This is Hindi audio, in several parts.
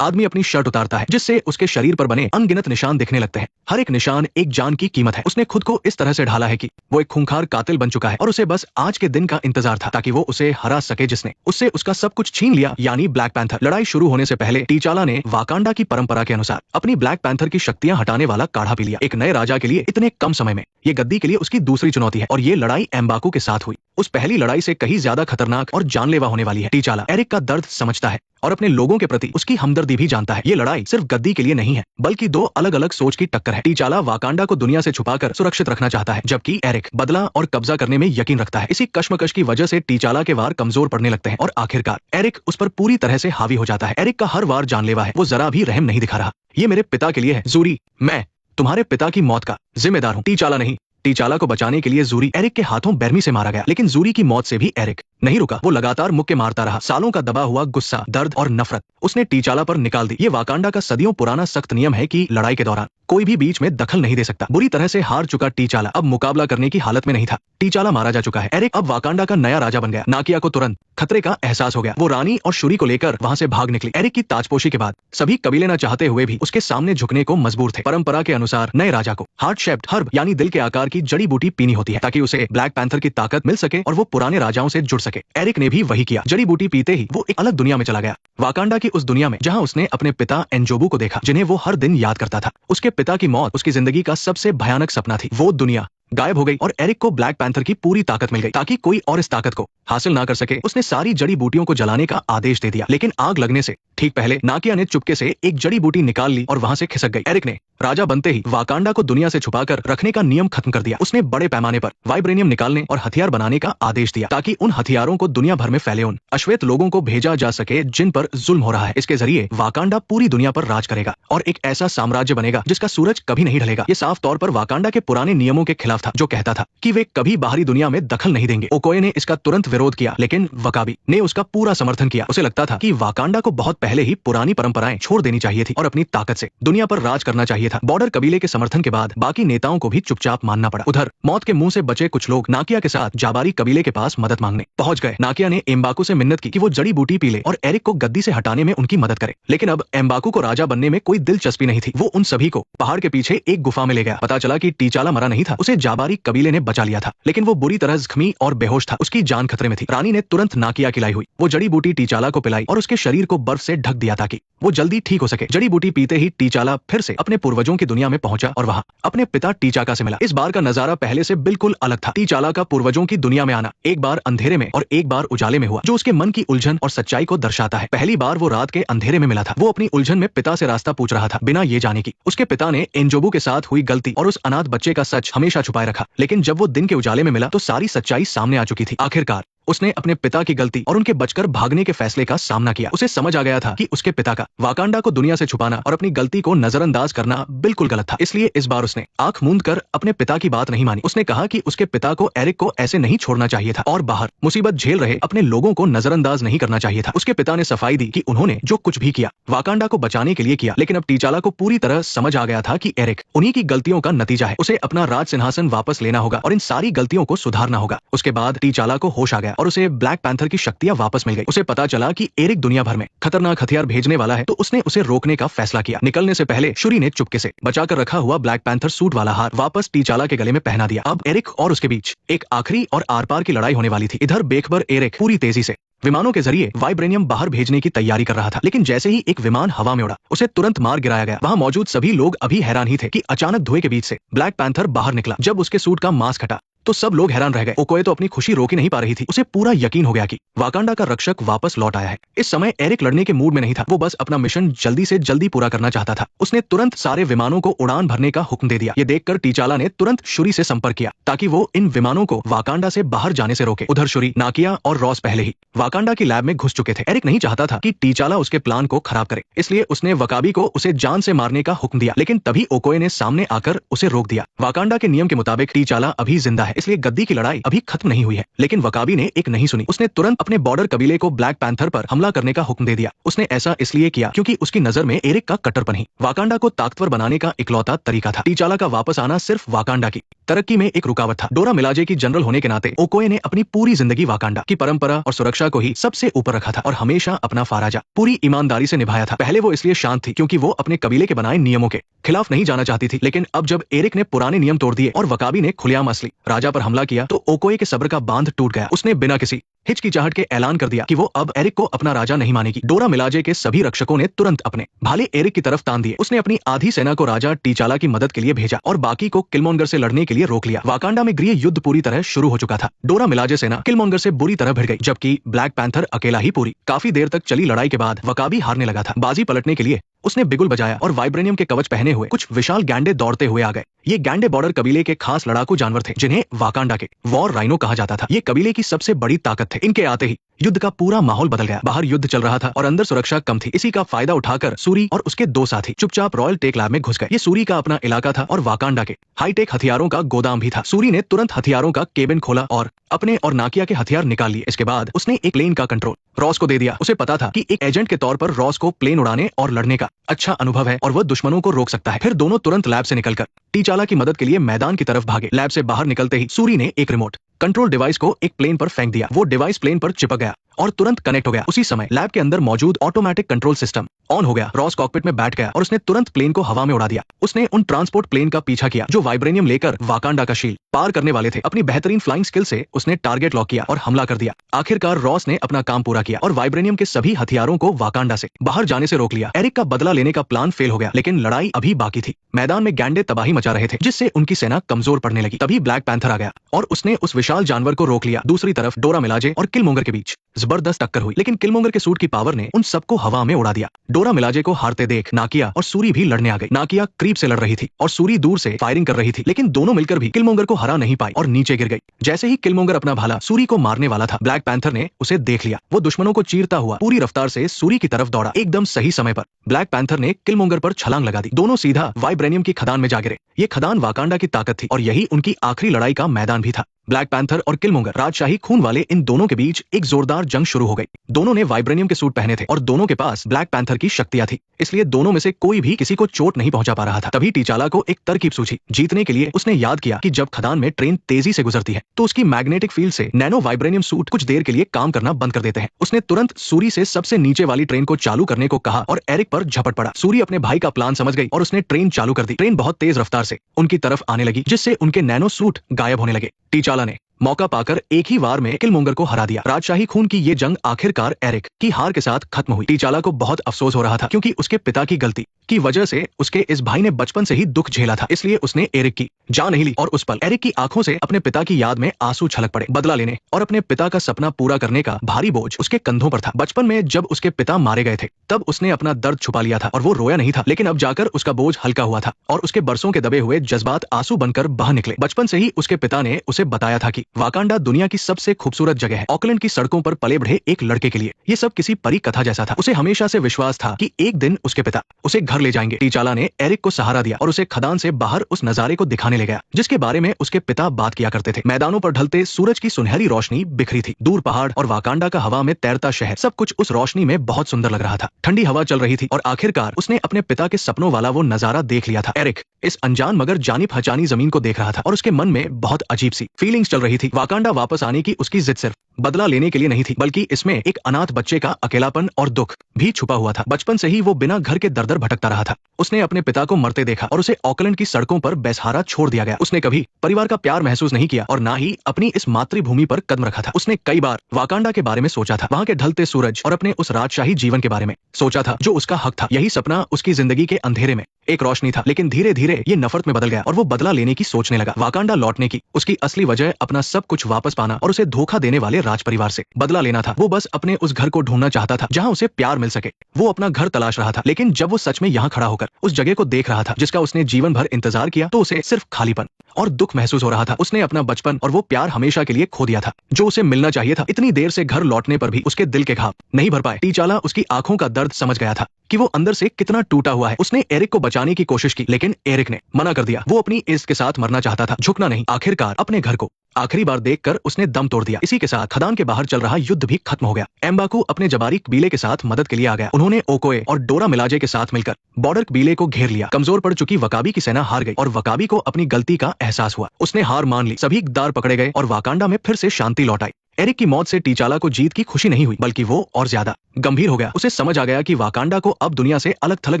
आदमी अपनी शर्ट उतारता है जिससे उसके शरीर पर बने अनगिनत निशान दिखने लगते हैं। हर एक निशान एक जान की कीमत है। उसने खुद को इस तरह से ढाला है कि वो एक खूंखार कातिल बन चुका है और उसे बस आज के दिन का इंतजार था ताकि वो उसे हरा सके जिसने उससे उसका सब कुछ छीन लिया, यानी ब्लैक पैंथर। लड़ाई शुरू होने से पहले टीचाला ने वाकांडा की परंपरा के अनुसार अपनी ब्लैक पैंथर की शक्तियां हटाने वाला काढ़ा पी लिया। एक नए राजा के लिए इतने कम समय में ये गद्दी के लिए उसकी दूसरी चुनौती है और ये लड़ाई एम्बाकू के साथ हुई उस पहली लड़ाई से कहीं ज्यादा खतरनाक और जानलेवा होने वाली है। टीचाला एरिक का दर्द समझता है और अपने लोगों के प्रति उसकी हमदर्दी भी जानता है। ये लड़ाई सिर्फ गद्दी के लिए नहीं है बल्कि दो अलग अलग सोच की टक्कर है। टीचाला वाकांडा को दुनिया से छुपाकर सुरक्षित रखना चाहता है जबकि एरिक बदला और कब्जा करने में यकीन रखता है। इसी कश्मकश की वजह से टीचाला के वार कमजोर पड़ने लगते हैं और आखिरकार एरिक उस पर पूरी तरह से हावी हो जाता है। एरिक का हर वार जानलेवा है, वो जरा भी रहम नहीं दिखा रहा। ये मेरे पिता के लिए है ज़ूरी, मैं तुम्हारे पिता की मौत का जिम्मेदार हूँ। टीचाला नहीं। टीचाला को बचाने के लिए ज़ूरी एरिक के हाथों बेरमी से मारा गया, लेकिन ज़ूरी की मौत से भी एरिक नहीं रुका। वो लगातार मुक्के मारता रहा। सालों का दबा हुआ गुस्सा, दर्द और नफरत उसने टीचाला पर निकाल दी। ये वाकांडा का सदियों पुराना सख्त नियम है कि लड़ाई के दौरान कोई भी बीच में दखल नहीं दे सकता। बुरी तरह से हार चुका टीचाला अब मुकाबला करने की हालत में नहीं था। टीचाला मारा जा चुका है। एरिक अब वाकांडा का नया राजा बन गया। नाकिया को तुरंत खतरे का एहसास हो गया। वो रानी और शुरी को लेकर वहां से भाग निकली। एरिक की ताजपोशी के बाद सभी कबीले न चाहते हुए भी उसके सामने झुकने को मजबूर थे। परंपरा के अनुसार नए राजा को हार्ट शेप्ड हर्ब यानी दिल के आकार की जड़ी बूटी पीनी होती है ताकि उसे ब्लैक पैंथर की ताकत मिल सके और वो पुराने राजाओं से जुड़ सके। एरिक ने भी वही किया। जड़ी बूटी पीते ही वो एक अलग दुनिया में चला गया, वाकांडा की उस दुनिया में जहां उसने अपने पिता एंजोबू को देखा जिन्हें वो हर दिन याद करता था। उसके पिता की मौत उसकी जिंदगी का सबसे भयानक सपना थी। वो दुनिया गायब हो गई और एरिक को ब्लैक पैंथर की पूरी ताकत मिल गई ताकि कोई और इस ताकत को हासिल ना कर सके। उसने सारी जड़ी बूटियों को जलाने का आदेश दे दिया, लेकिन आग लगने से ठीक पहले नाकिया ने चुपके से एक जड़ी बूटी निकाल ली और वहां से खिसक गई। एरिक ने राजा बनते ही वाकांडा को दुनिया से छुपाकर रखने का नियम खत्म कर दिया। उसने बड़े पैमाने पर वाइब्रेनियम निकालने और हथियार बनाने का आदेश दिया ताकि उन हथियारों को दुनिया भर में फैले उन अश्वेत लोगों को भेजा जा सके जिन पर जुल्म हो रहा है। इसके जरिए वाकांडा पूरी दुनिया पर राज करेगा और एक ऐसा साम्राज्य बनेगा जिसका सूरज कभी नहीं ढलेगा। ये साफ तौर पर वाकांडा के पुराने नियमों के खिलाफ था जो कहता था कि वे कभी बाहरी दुनिया में दखल नहीं देंगे। ओकोए ने इसका तुरंत विरोध किया, लेकिन वकाबी ने उसका पूरा समर्थन किया। उसे लगता था कि वाकांडा को बहुत पहले ही पुरानी परंपराएं छोड़ देनी चाहिए थी और अपनी ताकत से दुनिया पर राज करना चाहिए था। बॉर्डर कबीले के समर्थन के बाद बाकी नेताओं को भी चुपचाप मानना पड़ा। उधर मौत के मुंह से बचे कुछ लोग नाकिया के साथ जाबारी कबीले के पास मदद मांगने पहुंच गए। नाकिया ने एम्बाकू से मिन्नत की कि वो जड़ी बूटी पी ले और एरिक को गद्दी से हटाने में उनकी मदद करे, लेकिन अब एम्बाकू को राजा बनने में कोई दिलचस्पी नहीं थी। वो उन सभी को पहाड़ के पीछे एक गुफा में ले गया। पता चला कि टीचाला मरा नहीं था, उसे जाबारी कबीले ने बचा लिया था, लेकिन वो बुरी तरह जख्मी और बेहोश था। उसकी जान खतरे में थी। रानी ने तुरंत नाकिया की लाई हुई वो जड़ी बूटी टीचाला को पिलाई और उसके शरीर को बर्फ से ढक दिया ताकि वो जल्दी ठीक हो सके। जड़ी बूटी पीते ही टीचाला फिर से अपने पूर्वजों की दुनिया में पहुंचा और वहां अपने पिता टीचाका से मिला। इस बार का नजारा पहले से बिल्कुल अलग था। टीचाला का पूर्वजों की दुनिया में आना एक बार अंधेरे में और एक बार उजाले में हुआ, जो उसके मन की उलझन और सच्चाई को दर्शाता है। पहली बार वो रात के अंधेरे में मिला था। वो अपनी उलझन में पिता से रास्ता पूछ रहा था, बिना ये जाने की उसके पिता ने एंजोबू के साथ हुई गलती और उस अनाथ बच्चे का सच हमेशा छुपाए रखा। लेकिन जब वो दिन के उजाले में मिला तो सारी सच्चाई सामने आ चुकी थी। आखिरकार उसने अपने पिता की गलती और उनके बचकर भागने के फैसले का सामना किया। उसे समझ आ गया था कि उसके पिता का वाकांडा को दुनिया से छुपाना और अपनी गलती को नजरअंदाज करना बिल्कुल गलत था। इसलिए इस बार उसने आंख मूंद कर अपने पिता की बात नहीं मानी। उसने कहा कि उसके पिता को एरिक को ऐसे नहीं छोड़ना चाहिए था और बाहर मुसीबत झेल रहे अपने लोगों को नजरअंदाज नहीं करना चाहिए था। उसके पिता ने सफाई दी कि उन्होंने जो कुछ भी किया वाकांडा को बचाने के लिए किया, लेकिन अब टीचाला को पूरी तरह समझ आ गया था कि एरिक उन्हीं की गलतियों का नतीजा है। उसे अपना राज सिंहासन वापस लेना होगा और इन सारी गलतियों को सुधारना होगा। उसके बाद टीचाला को होश आ गया और उसे ब्लैक पैंथर की शक्तियां वापस मिल गई। उसे पता चला कि एरिक दुनिया भर में खतरनाक हथियार भेजने वाला है, तो उसने उसे रोकने का फैसला किया। निकलने से पहले शुरी ने चुपके से बचाकर रखा हुआ ब्लैक पैंथर सूट वाला हार वापस टीचाला के गले में पहना दिया। अब एरिक और उसके बीच एक आखिरी और आर पार की लड़ाई होने वाली थी। इधर बेखबर एरिक पूरी तेजी से विमानों के जरिए वाइब्रेनियम बाहर भेजने की तैयारी कर रहा था, लेकिन जैसे ही एक विमान हवा में उड़ा उसे तुरंत मार गिराया गया। वहां मौजूद सभी लोग अभी हैरान ही थे कि अचानक धुएं के बीच से ब्लैक पैंथर बाहर निकला। जब उसके सूट का मास्क हटा तो सब लोग हैरान रह गए। ओकोए तो अपनी खुशी रोक ही नहीं पा रही थी। उसे पूरा यकीन हो गया कि वाकांडा का रक्षक वापस लौट आया है। इस समय एरिक लड़ने के मूड में नहीं था। वो बस अपना मिशन जल्दी से जल्दी पूरा करना चाहता था। उसने तुरंत सारे विमानों को उड़ान भरने का हुक्म दे दिया। ये देखकर टीचाला ने तुरंत शुरी से संपर्क किया ताकि वो इन विमानों को वाकांडा से बाहर जाने से रोके। उधर शुरी, नाकिया और रॉस पहले ही वाकांडा की लैब में घुस चुके थे। एरिक नहीं चाहता था कि टीचाला उसके प्लान को खराब करे, इसलिए उसने वकाबी को उसे जान से मारने का हुक्म दिया, लेकिन तभी ओकोए ने सामने आकर उसे रोक दिया। वाकांडा के नियम के मुताबिक टीचाला अभी जिंदा है इसलिए गद्दी की लड़ाई अभी खत्म नहीं हुई है। लेकिन वकाबी ने एक नहीं सुनी। उसने तुरंत अपने बॉर्डर कबीले को ब्लैक पैंथर पर हमला करने का हुक्म दे दिया। उसने ऐसा इसलिए किया क्योंकि उसकी नजर में एरिक का कट्टरपन ही वाकांडा को ताकतवर बनाने का इकलौता तरीका था। टीचाला का वापस आना सिर्फ वाकांडा की तरक्की में एक रुकावट था। डोरा मिलाजे की जनरल होने के नाते ओकोए ने अपनी पूरी जिंदगी वाकांडा की परंपरा और सुरक्षा को ही सबसे ऊपर रखा था और हमेशा अपना फाराजा पूरी ईमानदारी से निभाया था। पहले वो इसलिए शांत थी क्योंकि वो अपने कबीले के बनाए नियमों के खिलाफ नहीं जाना चाहती थी, लेकिन अब जब एरिक ने पुराने नियम तोड़ दिए और वकाबी ने खुलेआम असली राजा पर हमला किया तो ओकोए के सब्र का बांध टूट गया। उसने बिना किसी हिचकिचाहट के ऐलान कर दिया कि वो अब एरिक को अपना राजा नहीं मानेगी। डोरा मिलाजे के सभी रक्षकों ने तुरंत अपने भाले एरिक की तरफ तान दिए। उसने अपनी आधी सेना को राजा टीचाला की मदद के लिए भेजा और बाकी को किलमोंगर से लड़ने के लिए रोक लिया। वाकांडा में गृह युद्ध पूरी तरह शुरू हो चुका था। डोरा मिलाजे सेना किलमोंगर से बुरी तरह भिड़ गई, जबकि ब्लैक पैंथर अकेला ही पूरी काफी देर तक चली लड़ाई के बाद वकाबी हारने लगा था। बाजी पलटने के लिए उसने बिगुल बजाया और वाइब्रेनियम के कवच पहने हुए कुछ विशाल गैंडे दौड़ते हुए आ गए। ये गैंडे बॉर्डर कबीले के खास लड़ाकू जानवर थे जिन्हें वाकांडा के वॉर राइनो कहा जाता था। ये कबीले की सबसे बड़ी ताकत थे। इनके आते ही युद्ध का पूरा माहौल बदल गया। बाहर युद्ध चल रहा था और अंदर सुरक्षा कम थी। इसी का फायदा उठाकर सूरी और उसके दो साथी चुपचाप रॉयल टेक लैब में घुस गए। ये सूरी का अपना इलाका था और वाकांडा के हाईटेक हथियारों का गोदाम भी था। सूरी ने तुरंत हथियारों का केबिन खोला और अपने और नाकिया के हथियार निकाल लिए। इसके बाद उसने एक प्लेन का कंट्रोल रॉस को दे दिया। उसे पता था कि एक एजेंट के तौर पर रॉस को प्लेन उड़ाने और लड़ने का अच्छा अनुभव है और वह दुश्मनों को रोक सकता है। फिर दोनों तुरंत लैब से निकलकर टीचाला की मदद के लिए मैदान की तरफ भागे। लैब से बाहर निकलते ही सूरी ने एक रिमोट कंट्रोल डिवाइस को एक प्लेन पर फेंक दिया। वो डिवाइस प्लेन पर चिपक गया और तुरंत कनेक्ट हो गया। उसी समय लैब के अंदर मौजूद ऑटोमेटिक कंट्रोल सिस्टम ऑन हो गया। रॉस कॉकपिट में बैठ गया और उसने तुरंत प्लेन को हवा में उड़ा दिया। उसने उन ट्रांसपोर्ट प्लेन का पीछा किया जो वाइब्रेनियम लेकर वाकांडा का शील्ड पार करने वाले थे। अपनी बेहतरीन फ्लाइंग स्किल से उसने टारगेट लॉक किया और हमला कर दिया। आखिरकार रॉस ने अपना काम पूरा किया और वाइब्रेनियम के सभी हथियारों को वाकांडा से बाहर जाने से रोक लिया। एरिक का बदला लेने का प्लान फेल हो गया, लेकिन लड़ाई अभी बाकी थी। मैदान में गैंडे तबाही मचा रहे थे जिससे उनकी सेना कमजोर पड़ने लगी। तभी ब्लैक पैंथर आ गया और उसने उस विशाल जानवर को रोक लिया। दूसरी तरफ डोरा मिलाजे और किलमोंगर के बीच जबरदस्त टक्कर हुई, लेकिन किलमोंगर के सूट की पावर ने उन सबको हवा में उड़ा दिया। डोरा मिलाजे को हारते देख नाकिया और सूरी भी लड़ने आ गई। नाकिया क्रीप से लड़ रही थी और सूरी दूर से फायरिंग कर रही थी, लेकिन दोनों मिलकर भी किलमोंगर को हरा नहीं पाई और नीचे गिर गई। जैसे ही किलमोंगर अपना भाला सूरी को मारने वाला था, ब्लैक पैंथर ने उसे देख लिया। वो दुश्मनों को चीरता हुआ पूरी रफ्तार से सूरी की तरफ दौड़ा। एकदम सही समय पर ब्लैक पैंथर ने किलमोंगर पर छलांग लगा दी। दोनों सीधा वाइब्रेनियम की खदान में जा गिरे। ये खदान वाकांडा की ताकत थी और यही उनकी आखिरी लड़ाई का मैदान भी था। ब्लैक पैंथर और किलमोंगर राजशाही खून वाले इन दोनों के बीच एक जोरदार जंग शुरू हो गई। दोनों ने वाइब्रेनियम के सूट पहने थे और दोनों के पास ब्लैक पैंथर की शक्तियां थी, इसलिए दोनों में से कोई भी किसी को चोट नहीं पहुंचा पा रहा था। तभी टीचाला को एक तरकीब सूझी। जीतने के लिए उसने याद किया कि जब खदान में ट्रेन तेजी से गुजरती है तो उसकी मैग्नेटिक फील्ड से नैनो वाइब्रेनियम सूट कुछ देर के लिए काम करना बंद कर देते हैं। उसने तुरंत सूरी से सबसे नीचे वाली ट्रेन को चालू करने को कहा और एरिक पर झपट पड़ा। सूरी अपने भाई का प्लान समझ गई और उसने ट्रेन चालू कर दी। ट्रेन बहुत तेज रफ्तार से उनकी तरफ आने लगी जिससे उनके नैनो सूट गायब होने लगे। टीचाला ने मौका पाकर एक ही वार में किलमोंगर को हरा दिया। राजशाही खून की ये जंग आखिरकार एरिक की हार के साथ खत्म हुई। टीचाला को बहुत अफसोस हो रहा था क्योंकि उसके पिता की गलती की वजह से उसके इस भाई ने बचपन से ही दुख झेला था, इसलिए उसने एरिक की जान नहीं ली। और उस पल एरिक की आंखों से अपने पिता की याद में आंसू छलक पड़े। बदला लेने और अपने पिता का सपना पूरा करने का भारी बोझ उसके कंधों पर था। बचपन में जब उसके पिता मारे गए थे तब उसने अपना दर्द छुपा लिया था और वो रोया नहीं था, लेकिन अब जाकर उसका बोझ हल्का हुआ था और उसके बरसों के दबे हुए जज्बात आंसू बनकर बह निकले। बचपन से ही उसके पिता ने उसे बताया था कि वाकांडा दुनिया की सबसे खूबसूरत जगह है। ऑकलैंड की सड़कों पर पले बढ़े एक लड़के के लिए ये सब किसी परी कथा जैसा था। उसे हमेशा से विश्वास था कि एक दिन उसके पिता उसे घर ले जाएंगे। टीचाला ने एरिक को सहारा दिया और उसे खदान से बाहर उस नजारे को दिखाने ले गया जिसके बारे में उसके पिता बात किया करते थे। मैदानों पर ढलते सूरज की सुनहरी रोशनी बिखरी थी। दूर पहाड़ और वाकांडा का हवा में तैरता शहर, सब कुछ उस रोशनी में बहुत सुंदर लग रहा था। ठंडी हवा चल रही थी और आखिरकार उसने अपने पिता के सपनों वाला वो नजारा देख लिया था। एरिक इस अनजान मगर जानी पहचानी जमीन को देख रहा था और उसके मन में बहुत अजीब सी फीलिंग्स चल रही थी। वाकांडा वापस आने की उसकी जिद सिर्फ बदला लेने के लिए नहीं थी, बल्कि इसमें एक अनाथ बच्चे का अकेलापन और दुख भी छुपा हुआ था। बचपन से ही वो बिना घर के दर दर भटकता रहा था। उसने अपने पिता को मरते देखा और उसे ऑकलैंड की सड़कों पर बेसहारा छोड़ दिया गया। उसने कभी परिवार का प्यार महसूस नहीं किया और ना ही अपनी इस मातृभूमि पर कदम रखा था। उसने कई बार वाकांडा के बारे में सोचा था, वहाँ के ढलते सूरज और अपने उस राजशाही जीवन के बारे में सोचा था जो उसका हक था। यही सपना उसकी जिंदगी के अंधेरे में एक रोशनी था, लेकिन धीरे धीरे ये नफरत में बदल गया और वो बदला लेने की सोचने लगा। वाकांडा लौटने की उसकी असली वजह अपना सब कुछ वापस पाना और उसे धोखा देने वाले राज परिवार से बदला लेना था। वो बस अपने उस घर को ढूंढना चाहता था जहां उसे प्यार मिल सके। वो अपना घर तलाश रहा था, लेकिन जब वो सच में यहाँ खड़ा होकर उस जगह को देख रहा था जिसका उसने जीवन भर इंतजार किया तो उसे सिर्फ खालीपन और दुख महसूस हो रहा था। उसने अपना बचपन और वो प्यार हमेशा के लिए खो दिया था जो उसे मिलना चाहिए था। इतनी देर से घर लौटने पर भी उसके दिल के घाव नहीं भर पाए। टीचाला उसकी आंखों का दर्द समझ गया था कि वो अंदर से कितना टूटा हुआ है। उसने एरिक को बचाने की कोशिश की, लेकिन एरिक ने मना कर दिया। वो अपनी इश्क के साथ मरना चाहता था, झुकना नहीं। आखिरकार अपने घर को आखिरी बार देखकर उसने दम तोड़ दिया। इसी के साथ खदान के बाहर चल रहा युद्ध भी खत्म हो गया। एम्बाकू अपने जबारी कबीले के साथ मदद के लिए आ गया। उन्होंने ओकोए और डोरा मिलाजे के साथ मिलकर बॉर्डर कबीले को घेर लिया। कमजोर पड़ चुकी वकाबी की सेना हार गई और वकाबी को अपनी गलती का एहसास हुआ। उसने हार मान ली। सभी इक़दार पकड़े गए और वाकांडा में फिर से शांति लौट आई। एरिक की मौत से टीचाला को जीत की खुशी नहीं हुई, बल्कि वो और ज्यादा गंभीर हो गया। उसे समझ आ गया कि वाकांडा को अब दुनिया से अलग थलग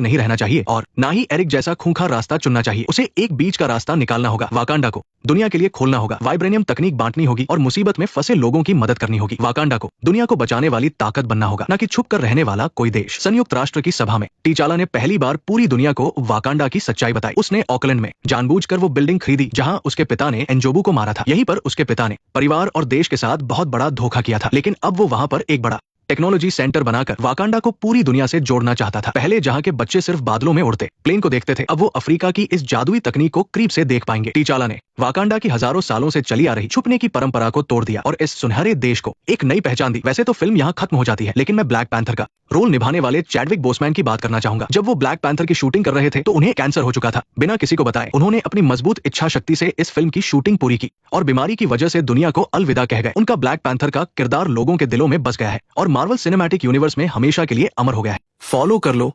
नहीं रहना चाहिए और ना ही एरिक जैसा खूंखार रास्ता चुनना चाहिए। उसे एक बीच का रास्ता निकालना होगा। वाकांडा को दुनिया के लिए खोलना होगा। वाइब्रेनियम तकनीक बांटनी होगी और मुसीबत में फंसे लोगों की मदद करनी होगी। वाकांडा को दुनिया को बचाने वाली ताकत बनना होगा, न कि छुप कर रहने वाला कोई देश। संयुक्त राष्ट्र की सभा में टीचाला ने पहली बार पूरी दुनिया को वाकांडा की सच्चाई बताई। उसने ऑकलैंड में जानबूझकर वो बिल्डिंग खरीदी जहां उसके पिता ने एंजोबू को मारा था। यहीं पर उसके पिता ने परिवार और देश के साथ बहुत बड़ा धोखा किया था। लेकिन अब वो वहां पर एक बड़ा टेक्नोलॉजी सेंटर बनाकर वाकांडा को पूरी दुनिया से जोड़ना चाहता था। पहले जहां के बच्चे सिर्फ बादलों में उड़ते प्लेन को देखते थे, अब वो अफ्रीका की इस जादुई तकनीक को करीब से देख पाएंगे। टीचाला ने वाकांडा की हजारों सालों से चली आ रही छुपने की परंपरा को तोड़ दिया और इस सुनहरे देश को एक नई पहचान दी। वैसे तो फिल्म यहाँ खत्म हो जाती है, लेकिन मैं ब्लैक पैंथर का रोल निभाने वाले चैडविक बोसमैन की बात करना चाहूंगा। जब वो ब्लैक पैंथर की शूटिंग कर रहे थे तो उन्हें कैंसर हो चुका था। बिना किसी को बताए उन्होंने अपनी मजबूत इच्छा शक्ति से इस फिल्म की शूटिंग पूरी की और बीमारी की वजह से दुनिया को अलविदा कह गए। उनका ब्लैक पैंथर का किरदार लोगों के दिलों में बस गया है और मार्वल सिनेमैटिक यूनिवर्स में हमेशा के लिए अमर हो गया है। फॉलो कर लो,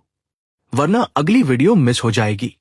वरना अगली वीडियो मिस हो जाएगी।